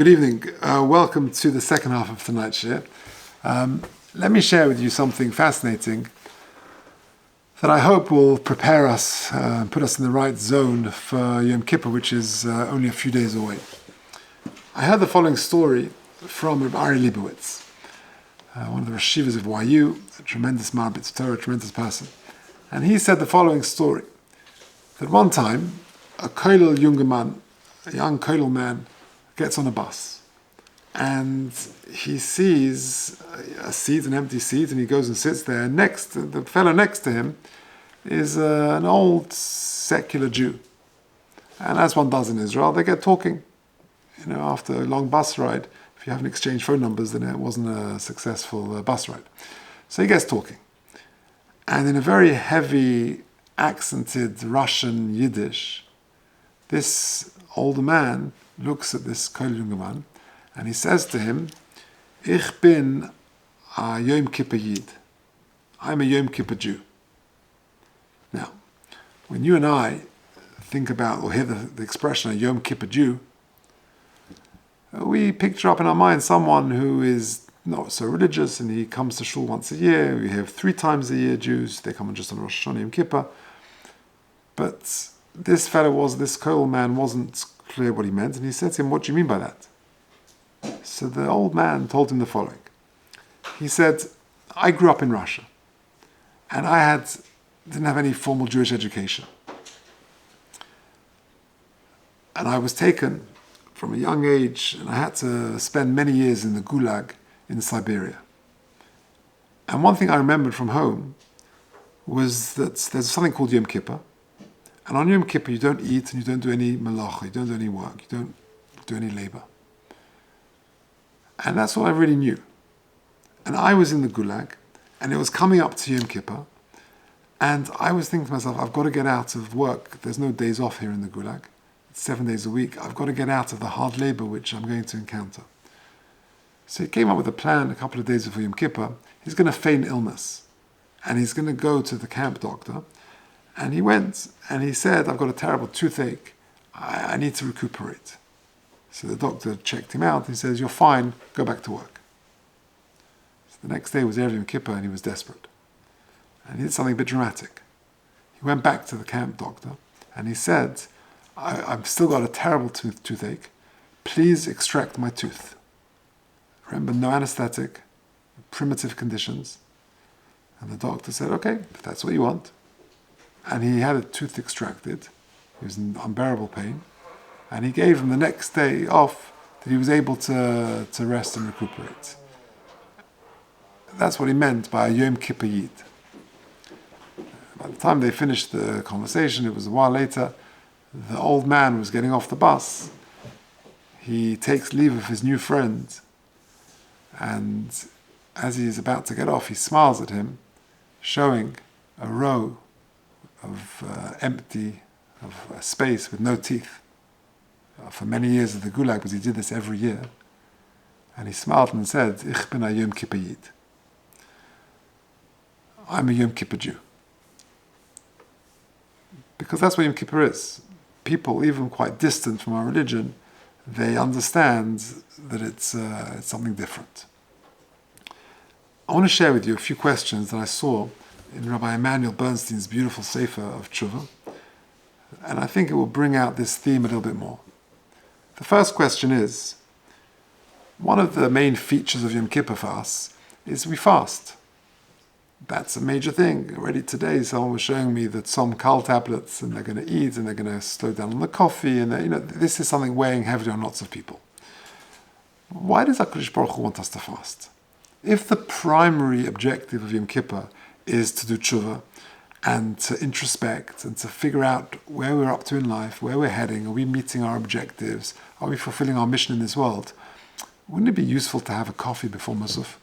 Good evening. Welcome to the second half of tonight's share. Let me share with you something fascinating that I hope will prepare us, put us in the right zone for Yom Kippur, which is only a few days away. I heard the following story from Rabbi Leibowitz, one of the Rashivas of YU, a tremendous Marbitz Torah, a tremendous person. And he said the following story, that one time a koilel younger man, a young koilel man, gets on a bus and he sees a seat, an empty seat, and he goes and sits there. The fellow next to him is an old secular Jew. And as one does in Israel, they get talking. After a long bus ride, if you haven't exchanged phone numbers, then it wasn't a successful bus ride. So he gets talking. And in a very heavy, accented Russian Yiddish, this older man looks at this Kol Junger man and he says to him, Ich bin a Yom Kippur Yid. I'm a Yom Kippur Jew. Now, when you and I think about or hear the expression a Yom Kippur Jew, we picture up in our mind someone who is not so religious and he comes to shul once a year. We have 3 times a year Jews. They come just on Rosh Hashanah Yom Kippur. But this Kol man wasn't clear what he meant, and he said to him, what do you mean by that? So the old man told him the following. He said, I grew up in Russia, and I didn't have any formal Jewish education. And I was taken from a young age, and I had to spend many years in the Gulag in Siberia. And one thing I remembered from home was that there's something called Yom Kippur. And on Yom Kippur, you don't eat and you don't do any malacha, you don't do any work, you don't do any labor. And that's all I really knew. And I was in the Gulag, and it was coming up to Yom Kippur, and I was thinking to myself, I've got to get out of work. There's no days off here in the Gulag. It's 7 days a week. I've got to get out of the hard labor which I'm going to encounter. So he came up with a plan a couple of days before Yom Kippur. He's going to feign illness, and he's going to go to the camp doctor. And he went and he said, I've got a terrible toothache. I need to recuperate. So the doctor checked him out. He says, you're fine. Go back to work. So the next day was Erev Yom Kippur and he was desperate. And he did something a bit dramatic. He went back to the camp doctor and he said, I've still got a terrible toothache. Please extract my tooth. Remember, no anesthetic, primitive conditions. And the doctor said, okay, if that's what you want. And he had a tooth extracted. He was in unbearable pain. And he gave him the next day off that he was able to rest and recuperate. That's what he meant by a Yom Kippur Yid. By the time they finished the conversation, it was a while later, the old man was getting off the bus. He takes leave of his new friend. And as he is about to get off, he smiles at him, showing a row of empty space with no teeth for many years of the Gulag, because he did this every year. And he smiled and said, Ich bin a Yom Kippur Yid. I'm a Yom Kippur Jew. Because that's what Yom Kippur is. People, even quite distant from our religion, they understand that it's something different. I want to share with you a few questions that I saw in Rabbi Emanuel Bernstein's beautiful Sefer of Tshuva, and I think it will bring out this theme a little bit more. The first question is, one of the main features of Yom Kippur for us is we fast. That's a major thing. Already today, someone was showing me that some Kal tablets, and they're going to eat, and they're going to slow down on the coffee, and this is something weighing heavily on lots of people. Why does HaKadosh Baruch Hu want us to fast? If the primary objective of Yom Kippur is to do tshuva and to introspect and to figure out where we're up to in life, where we're heading, are we meeting our objectives, are we fulfilling our mission in this world, wouldn't it be useful to have a coffee before Musaf?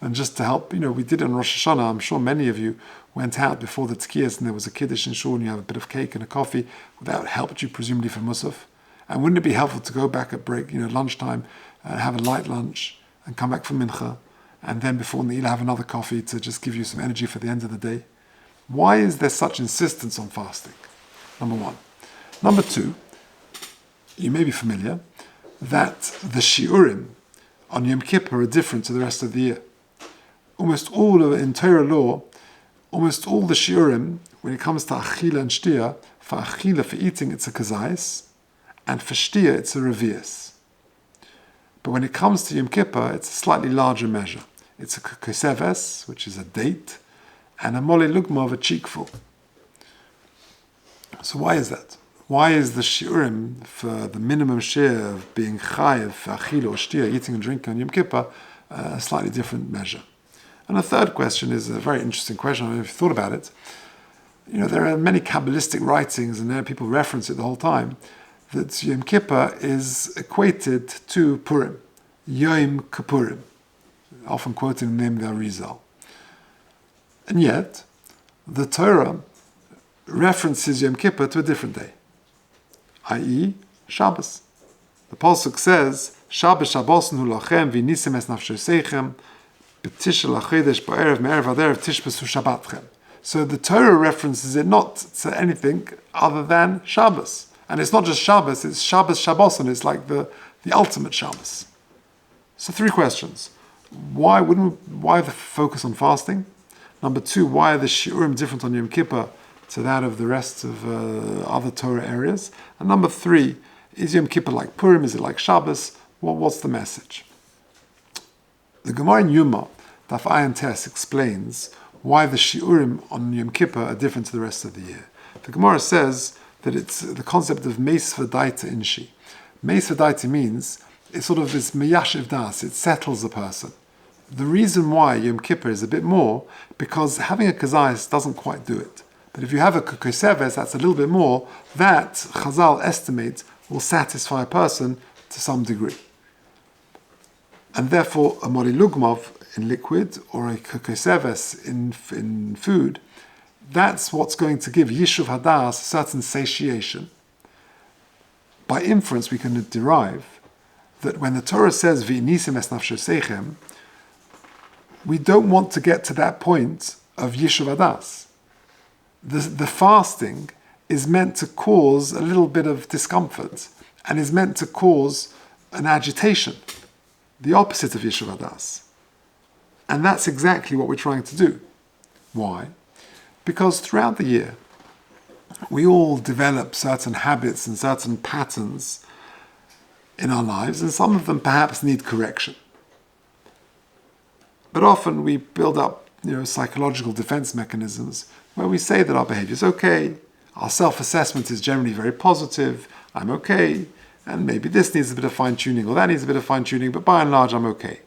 And just to help, we did it on Rosh Hashanah. I'm sure many of you went out before the Tkiyas and there was a Kiddush in shul and you have a bit of cake and a coffee. That helped you presumably for Musaf. And wouldn't it be helpful to go back at break, lunchtime, have a light lunch and come back from Mincha, and then before Ne'ilah have another coffee to just give you some energy for the end of the day? Why is there such insistence on fasting? Number one. Number two, you may be familiar that the shiurim on Yom Kippur are different to the rest of the year. In Torah law, almost all the shiurim, when it comes to achila and shtia, for achila, for eating, it's a kazais, and for shtia, it's a revius. But when it comes to Yom Kippur, it's a slightly larger measure. It's a koseves, which is a date, and a mole lugma of a cheekful. So why is that? Why is the shiurim for the minimum share of being chayiv, achila or shtia, eating and drinking on Yom Kippur, a slightly different measure? And a third question is a very interesting question. I don't know if you thought about it. There are many Kabbalistic writings, and there people reference it the whole time, that Yom Kippur is equated to Purim, Yom Kippurim, often quoting the name of the Arizal. And yet, the Torah references Yom Kippur to a different day, i.e., Shabbos. The Pasuk says, Shabbos Shabbosen hu lachem v'nisem es nafshoseichem b'tishel hachodesh ba'erev me'erev ad erev tishbesu Shabbatchem. So the Torah references it not to anything other than Shabbos. And it's not just Shabbos, it's Shabbos Shabbosen. It's like the ultimate Shabbos. So 3 questions. Why the focus on fasting? Number 2, why are the shiurim different on Yom Kippur to that of the rest of other Torah areas? And number 3, is Yom Kippur like Purim? Is it like Shabbos? What's the message? The Gemara in Yuma, Daf Ayin Tes, explains why the shiurim on Yom Kippur are different to the rest of the year. The Gemara says that it's the concept of meis v'daita inshi. Meis v'daita means it's sort of this meyashiv das, it settles a person. The reason why Yom Kippur is a bit more, because having a kazayas doesn't quite do it. But if you have a koseves, that's a little bit more, that Chazal estimate will satisfy a person to some degree. And therefore, a mori lugmov in liquid or a koseves in food, that's what's going to give Yishuv Hadas a certain satiation. By inference, we can derive that when the Torah says V'inisim es nafshoseichem, we don't want to get to that point of Yishuv Hadas. The fasting is meant to cause a little bit of discomfort and is meant to cause an agitation, the opposite of Yishuv Hadas. And that's exactly what we're trying to do. Why? Because throughout the year, we all develop certain habits and certain patterns in our lives, and some of them perhaps need correction. But often we build up, psychological defense mechanisms where we say that our behavior is okay, our self-assessment is generally very positive, I'm okay, and maybe this needs a bit of fine-tuning or that needs a bit of fine-tuning, but by and large I'm okay.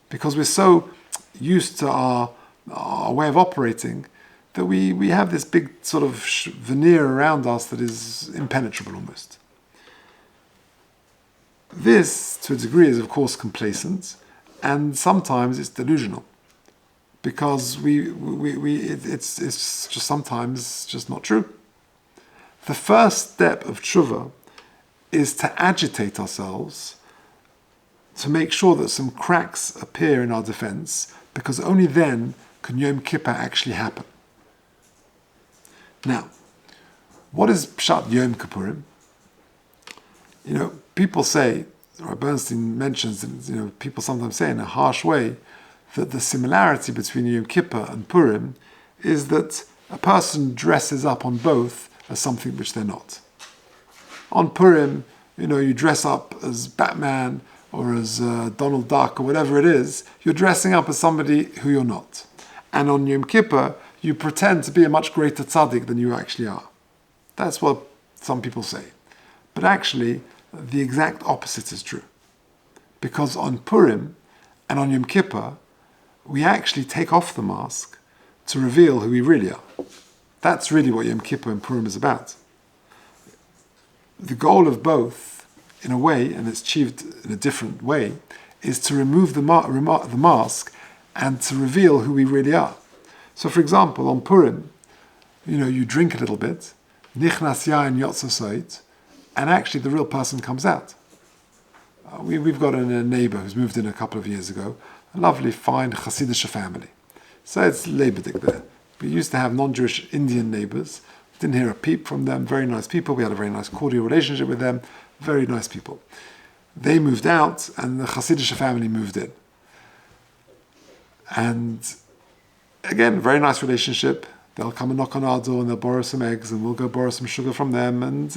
Because we're so used to our way of operating that we have this big sort of veneer around us that is impenetrable almost. This, to a degree, is of course complacent, and sometimes it's delusional, because it's just sometimes just not true. The first step of tshuva is to agitate ourselves to make sure that some cracks appear in our defense, because only then can Yom Kippur actually happen. Now, what is Pshat Yom Kippurim? People say, or Bernstein mentions, people sometimes say in a harsh way, that the similarity between Yom Kippur and Purim is that a person dresses up on both as something which they're not. On Purim, you dress up as Batman or as Donald Duck or whatever it is, you're dressing up as somebody who you're not. And on Yom Kippur, you pretend to be a much greater tzaddik than you actually are. That's what some people say. But actually, the exact opposite is true. Because on Purim and on Yom Kippur, we actually take off the mask to reveal who we really are. That's really what Yom Kippur and Purim is about. The goal of both, in a way, and it's achieved in a different way, is to remove the mask and to reveal who we really are. So, for example, on Purim, you drink a little bit, nichnas yain yotza soit, and actually the real person comes out. We've got a neighbor who's moved in a couple of years ago, a lovely, fine Hasidic family. So it's Leibedik there. We used to have non-Jewish Indian neighbors. Didn't hear a peep from them. Very nice people. We had a very nice cordial relationship with them. Very nice people. They moved out, and the Hasidic family moved in. And again, very nice relationship. They'll come and knock on our door and they'll borrow some eggs and we'll go borrow some sugar from them. And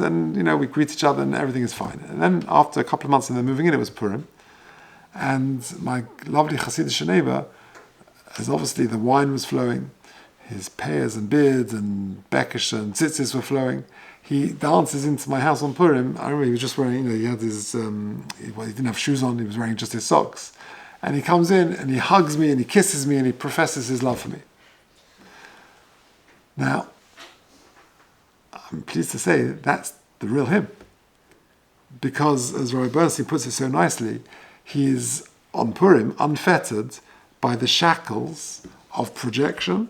we greet each other and everything is fine. And then after a couple of months and they're moving in, it was Purim. And my lovely Hasidic neighbor, as obviously the wine was flowing, his pears and beards and bekish and tzitzis were flowing, he dances into my house on Purim. I remember he was just wearing, he had his, he didn't have shoes on, he was wearing just his socks. And he comes in and he hugs me and he kisses me and he professes his love for me. Now, I'm pleased to say that's the real him. Because, as Rabbi Bernstein puts it so nicely, he is on Purim unfettered by the shackles of projection,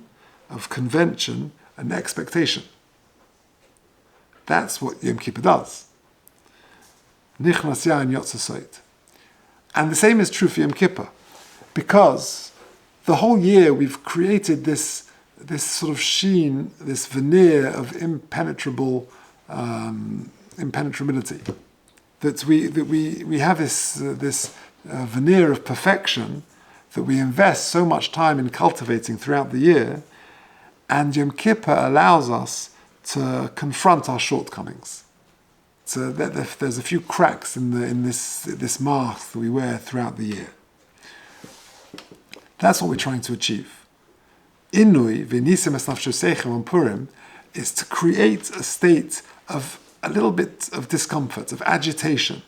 of convention, and expectation. That's what Yom Kippur does. Nichnas yain yotze soit. And the same is true for Yom Kippur, because the whole year we've created this sort of sheen, this veneer of impenetrability. That we have this veneer of perfection that we invest so much time in cultivating throughout the year, and Yom Kippur allows us to confront our shortcomings. So there's a few cracks in this mask that we wear throughout the year. That's what we're trying to achieve. Inui v'nisem es nafsho seichem on Purim is to create a state of a little bit of discomfort, of agitation,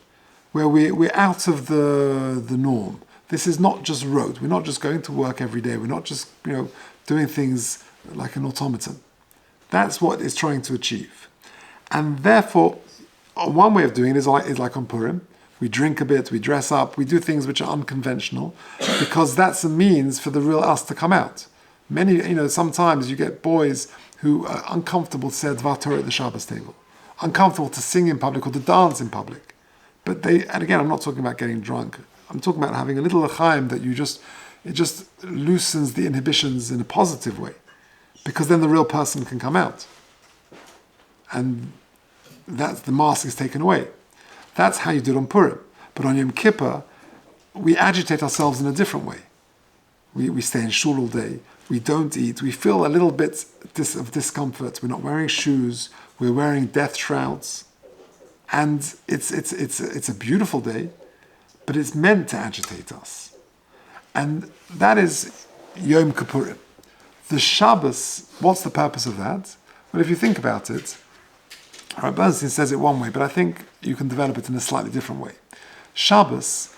where we're out of the norm. This is not just rote. We're not just going to work every day. We're not just doing things like an automaton. That's what it's trying to achieve. And therefore, one way of doing it is like on Purim. We drink a bit, we dress up, we do things which are unconventional, because that's a means for the real us to come out. Sometimes you get boys who are uncomfortable to say Dvar Torah at the Shabbos table, uncomfortable to sing in public or to dance in public. And again, I'm not talking about getting drunk. I'm talking about having a little l'chaim that it just loosens the inhibitions in a positive way, because then the real person can come out. And that's the mask is taken away. That's how you do it on Purim. But on Yom Kippur, we agitate ourselves in a different way. We stay in shul all day. We don't eat. We feel a little bit of discomfort. We're not wearing shoes. We're wearing death shrouds. And it's a beautiful day, but it's meant to agitate us. And that is Yom Kippurim. The Shabbos, what's the purpose of that? Well, if you think about it, Rabbi Bernstein says it one way, but I think you can develop it in a slightly different way. Shabbos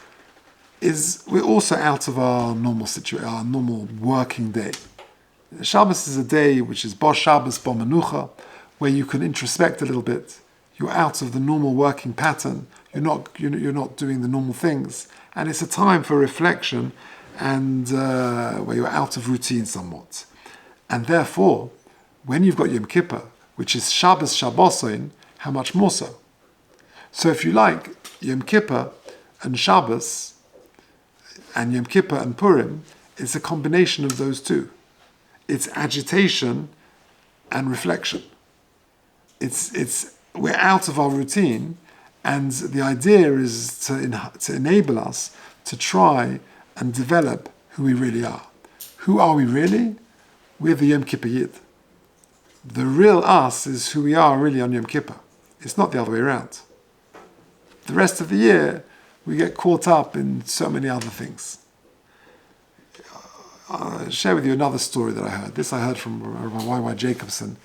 we're also out of our normal situation, our normal working day. Shabbos is a day which is Bo Shabbos, Bo Menucha, where you can introspect a little bit. You're out of the normal working pattern. You're not doing the normal things, and it's a time for reflection, and where you're out of routine somewhat. And therefore, when you've got Yom Kippur, which is Shabbos Shabbosin, how much more so? So if you like, Yom Kippur and Shabbos, and Yom Kippur and Purim, it's a combination of those two. It's agitation and reflection. We're out of our routine, and the idea is to enable us to try and develop who we really are. Who are we really? We're the Yom Kippur Yid. The real us is who we are really on Yom Kippur. It's not the other way around. The rest of the year, we get caught up in so many other things. I'll share with you another story that I heard. This I heard from Rabbi Y.Y. Jacobson.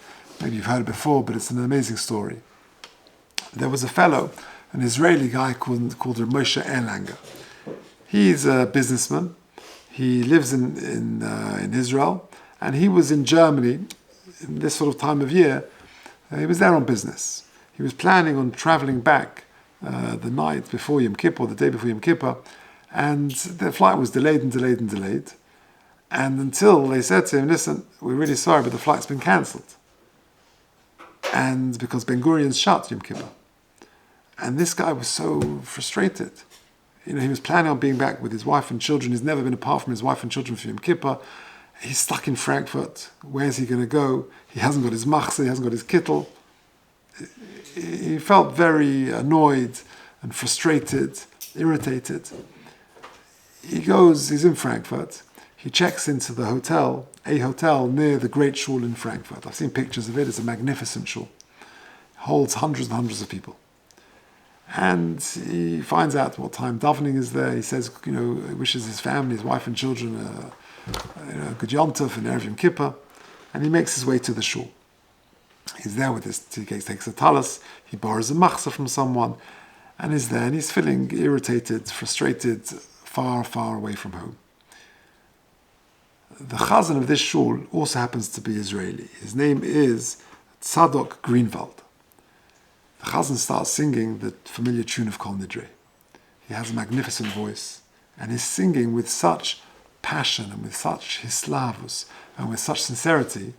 Maybe you've heard it before, but it's an amazing story. There was a fellow, an Israeli guy called Moshe Erlanger. He's a businessman. He lives in Israel, and he was in Germany in this sort of time of year. He was there on business. He was planning on traveling back the night before Yom Kippur, the day before Yom Kippur, and the flight was delayed. And until they said to him, listen, we're really sorry, but the flight's been cancelled. And because Ben Gurion's shut Yom Kippur. And this guy was so frustrated. He was planning on being back with his wife and children. He's never been apart from his wife and children for Yom Kippur. He's stuck in Frankfurt. Where's he going to go? He hasn't got his machzeh, he hasn't got his kittel. He felt very annoyed and frustrated irritated. He's in Frankfurt. He checks into a hotel near the great shul in Frankfurt. I've seen pictures of it. It's a magnificent shul. It holds hundreds and hundreds of people. And he finds out what time davening is there. He says, he wishes his family, his wife and children, a good Yom Tov and Erev Yom Kippur. And he makes his way to the shul. He's there with he takes a talis, he borrows a machzah from someone, and is there, and he's feeling irritated, frustrated, far, far away from home. The chazan of this shul also happens to be Israeli. His name is Tzadok Greenwald. The chazan starts singing the familiar tune of Kol Nidre. He has a magnificent voice, and he's singing with such passion and with such hislavus and with such sincerity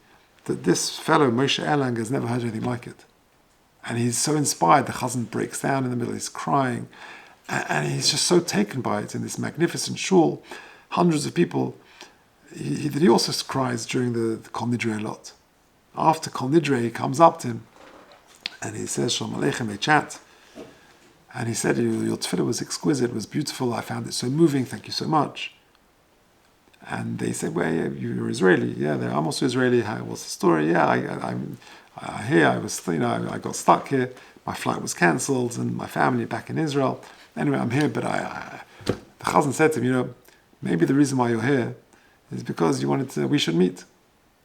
that this fellow Moshe Erlang has never heard anything like it. And he's so inspired, the chazan breaks down in the middle, he's crying, and he's just so taken by it in this magnificent shul, hundreds of people. He also cries during the Kol Nidre a lot. After Kol Nidre, he comes up to him and he says, Shalom Aleichem, they chat. And he said, your tefillah was exquisite, it was beautiful, I found it so moving, thank you so much. And they said, well, you're Israeli. Yeah, I'm also Israeli. What's the story? Yeah, I'm here. I got stuck here. My flight was cancelled and my family back in Israel. Anyway, I'm here, but the chazan said to him, maybe the reason why you're here is because we should meet.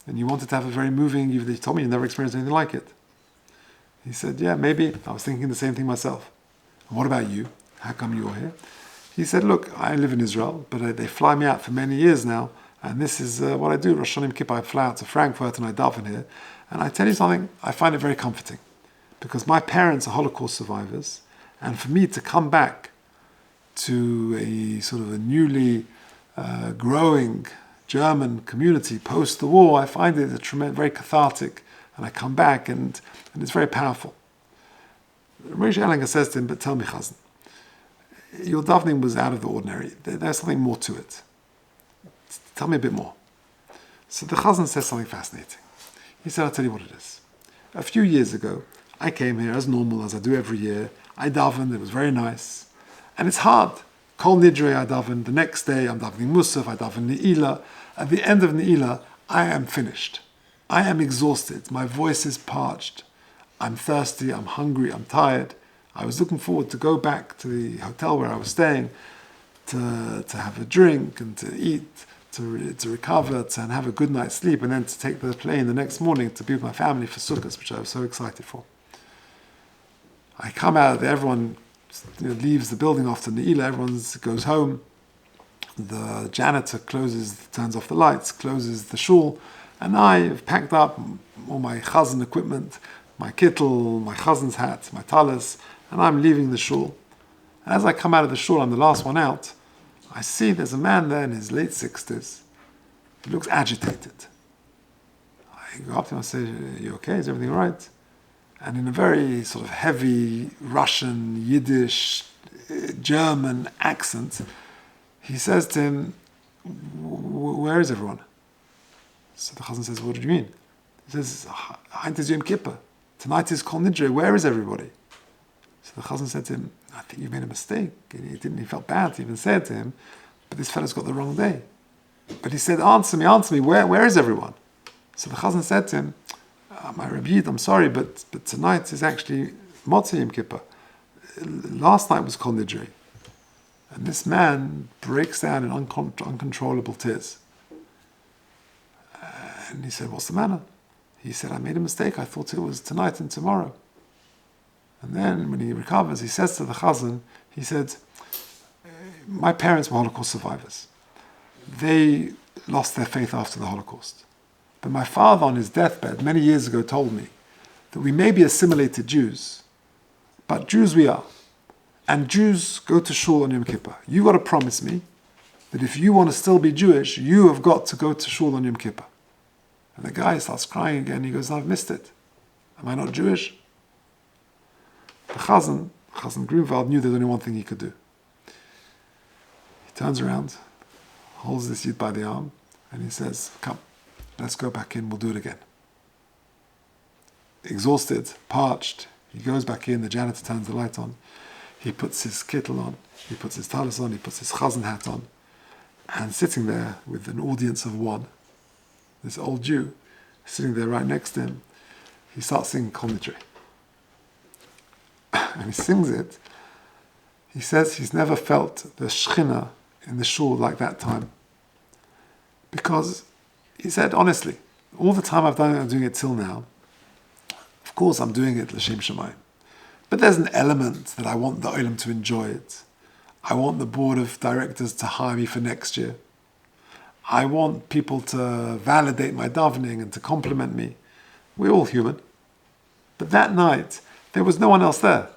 And you wanted to have a very moving, you told me you never experienced anything like it. He said, yeah, maybe. I was thinking the same thing myself. And what about you? How come you're here? He said, look, I live in Israel, but they fly me out for many years now, and this is what I do. Rosh Hashanah Yom Kippur, I fly out to Frankfurt and I daven here. And I tell you something, I find it very comforting, because my parents are Holocaust survivors, and for me to come back to a sort of a newly growing German community post the war, I find it very cathartic, and I come back and it's very powerful. Moshe Erlanger says to him, but tell me, Chazan, your davening was out of the ordinary. There's something more to it. Tell me a bit more. So the Chazan says something fascinating. He said, I'll tell you what it is. A few years ago, I came here as normal, as I do every year. I davened, it was very nice. And it's hard. Kol Nidre, I davened. The next day, I'm davening Musaf, I daven Ne'ilah. At the end of Ne'ilah, I am finished. I am exhausted. My voice is parched. I'm thirsty, I'm hungry, I'm tired. I was looking forward to go back to the hotel where I was staying to have a drink and to eat, to recover, and have a good night's sleep, and then to take the plane the next morning to be with my family for Sukkot, which I was so excited for. I come out there, everyone leaves the building after Ne'ilah, everyone goes home. The janitor turns off the lights, closes the shul, and I have packed up all my chazan equipment, my kittel, my chazan's hat, my talis, and I'm leaving the shul. And as I come out of the shul, I'm the last one out, I see there's a man there in his late 60s. He looks agitated. I go up to him and say, are you okay? Is everything all right? And in a very sort of heavy Russian, Yiddish, German accent, he says to him, where is everyone? So the chazan says, what do you mean? He says, Heute is Yom Kippur. Tonight is Kol Nidre. Where is everybody? So the chazan said to him, I think you've made a mistake. He felt bad. He even said to him, but this fellow's got the wrong day. But he said, answer me, where is everyone? So the chazan said to him, my Rabbi, I'm sorry, but tonight is actually Motzei Yom Kippur. Last night was Kol Nidre. And this man breaks down in uncontrollable tears. And he said, what's the matter? He said, I made a mistake. I thought it was tonight and tomorrow. And then when he recovers, he says to the chazan, he said, my parents were Holocaust survivors. They lost their faith after the Holocaust. But my father on his deathbed many years ago told me that we may be assimilated Jews, but Jews we are. And Jews go to shul on Yom Kippur. You've got to promise me that if you want to still be Jewish, you have got to go to shul on Yom Kippur. And the guy starts crying again. He goes, I've missed it. Am I not Jewish? The Chazan Grunwald, knew there's only one thing he could do. He turns around, holds this Yid by the arm, and he says, come, let's go back in, we'll do it again. Exhausted, parched, he goes back in, the janitor turns the light on. he puts his kittel on, he puts his talis on, he puts his chazan hat on, and sitting there with an audience of one, this old Jew, sitting there right next to him, he starts singing commentary. And he sings it. He says he's never felt the Shechina in the shul like that time. Because he said, honestly, all the time I've done it, I'm doing it till now. Of course, I'm doing it l'shem shamayim. But there's an element that I want the olam to enjoy it. I want the board of directors to hire me for next year. I want people to validate my davening and to compliment me. We're all human. But that night, there was no one else there.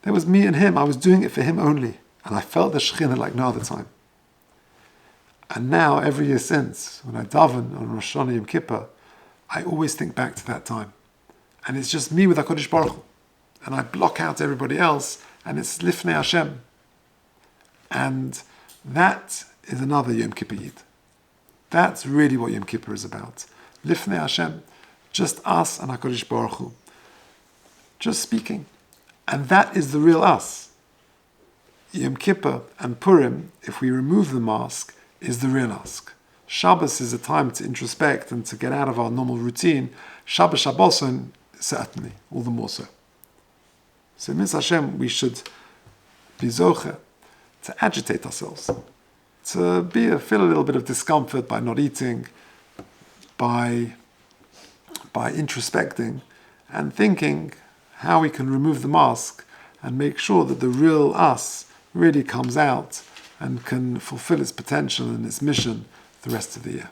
There was me and him. I was doing it for him only. And I felt the Shekhinah like no other time. And now, every year since, when I daven on Rosh Hashanah Yom Kippur, I always think back to that time. And it's just me with HaKadosh Baruch Hu. And I block out everybody else, and it's Lifnei Hashem. And that is another Yom Kippur Yid. That's really what Yom Kippur is about. Lifnei Hashem. Just us and HaKadosh Baruch Hu. Just speaking. And that is the real us. Yom Kippur and Purim, if we remove the mask, is the real us. Shabbos is a time to introspect and to get out of our normal routine. Shabbos certainly, all the more so. So, Miz Hashem, we should be zocher to agitate ourselves, to feel a little bit of discomfort by not eating, by introspecting and thinking how we can remove the mask and make sure that the real us really comes out and can fulfill its potential and its mission the rest of the year.